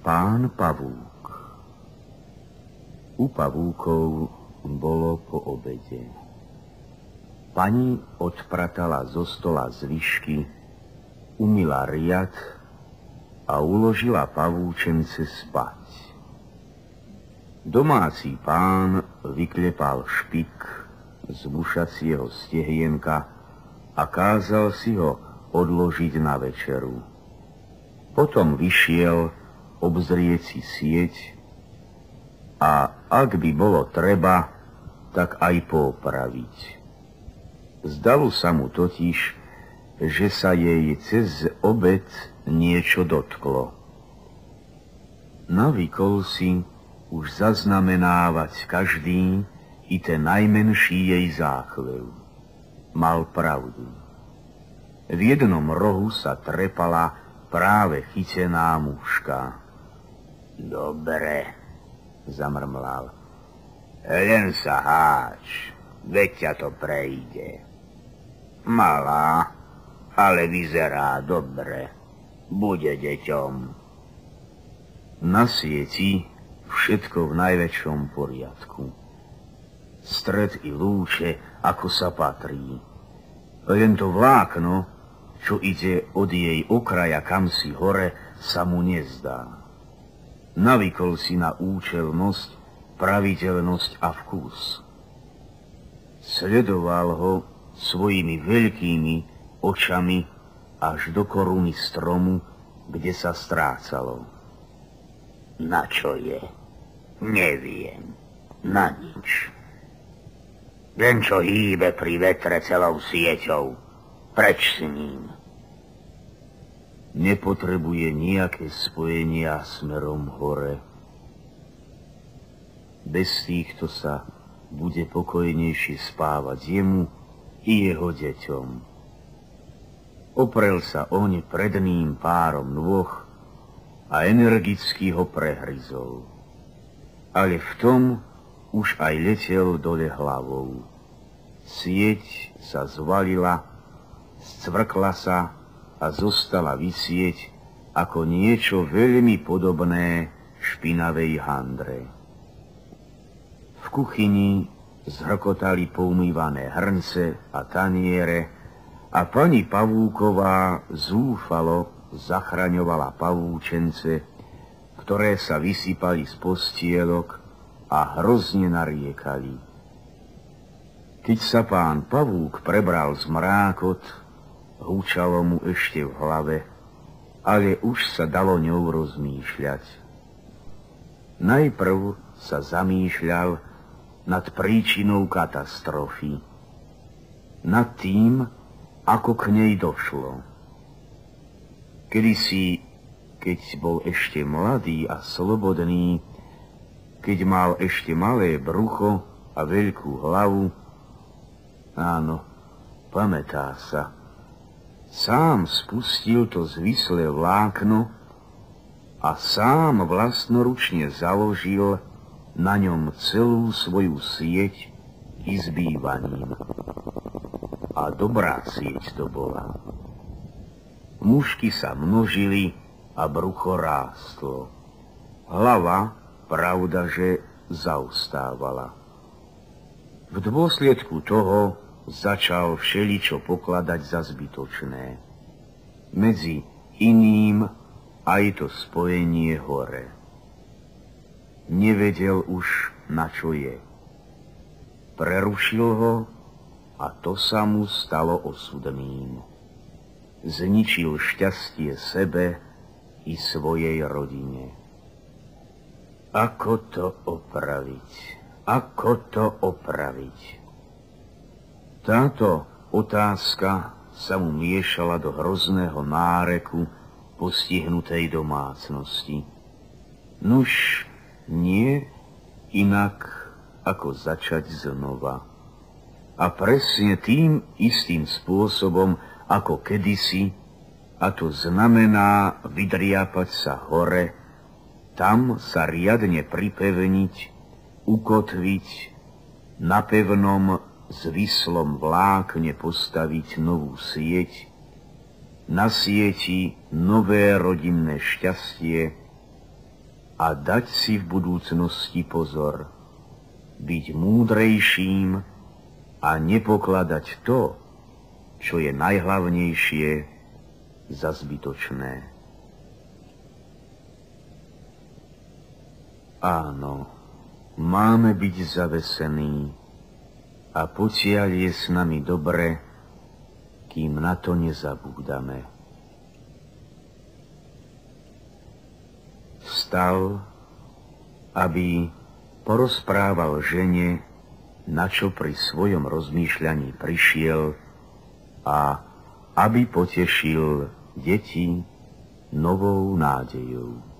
Pán pavúk. U pavúkov bolo po obede. Pani odpratala zo stola zvyšky, umyla riad a uložila pavúčence spať. Domáci pán vyklepal špik z mušacieho stehienka a kázal si ho odložiť na večeru. Potom vyšiel obzrieť si sieť a ak by bolo treba, tak aj poopraviť. Zdalo sa mu totiž, že sa jej cez obed niečo dotklo. Navykol si už zaznamenávať každý i ten najmenší jej záchvev. Mal pravdu. V jednom rohu sa trepala práve chytená muška. Dobre, zamrmlal. Len sa háč, veď ťa to prejde. Malá, ale vyzerá dobre. Bude deťom. Na sieti všetko v najväčšom poriadku. Stred i lúče, ako sa patrí. Len to vlákno, čo ide od jej okraja kamsi hore, sa mu nezdá. Navykol si na účelnosť, pravidelnosť a vkus. Sledoval ho svojimi veľkými očami až do koruny stromu, kde sa strácalo. Na čo je? Neviem. Na nič. Len čo hýbe pri vetre celou sieťou. Preč s ním. Nepotrebuje nejaké spojenia smerom hore. Bez týchto sa bude pokojnejšie spávať jemu i jeho deťom. Oprel sa oň predným párom nôh a energicky ho prehryzol. Ale v tom už aj letel dole hlavou. Sieť sa zvalila, scvrkla sa a zostala visieť ako niečo veľmi podobné špinavej handre. V kuchyni zhrkotali poumývané hrnce a taniere a pani Pavúková zúfalo zachraňovala pavúčence, ktoré sa vysypali z postielok a hrozne nariekali. Keď sa pán Pavúk prebral z mrákot, húčalo mu ešte v hlave, ale už sa dalo ňou rozmýšľať. Najprv sa zamýšľal nad príčinou katastrofy, nad tým, ako k nej došlo. Kedysi, keď bol ešte mladý a slobodný, keď mal ešte malé brucho a veľkú hlavu, áno, pamätá sa, sám spustil to zvislé vlákno a sám vlastnoručne založil na ňom celú svoju sieť i s bývaním. A dobrá sieť to bola. Mušky sa množili a brucho rástlo. Hlava, pravdaže, zaostávala. V dôsledku toho začal všeličo pokladať za zbytočné. Medzi iným aj to spojenie hore. Nevedel už, na čo je. Prerušil ho a to sa mu stalo osudným. Zničil šťastie sebe i svojej rodine. Ako to opraviť? Ako to opraviť? Táto otázka sa mu miešala do hrozného náreku postihnutej domácnosti. Nuž, nie inak, ako začať znova. A presne tým istým spôsobom, ako kedysi, a to znamená vydriapať sa hore, tam sa riadne pripevniť, ukotviť, na pevnom zvislom vlákne postaviť novú sieť, na sieti nové rodinné šťastie a dať si v budúcnosti pozor, byť múdrejším a nepokladať to, čo je najhlavnejšie, za zbytočné. Áno, máme byť zavesení a potiaľ je s nami dobre, kým na to nezabúdame. Vstal, aby porozprával žene, na čo pri svojom rozmýšľaní prišiel, a aby potešil deti novou nádejou.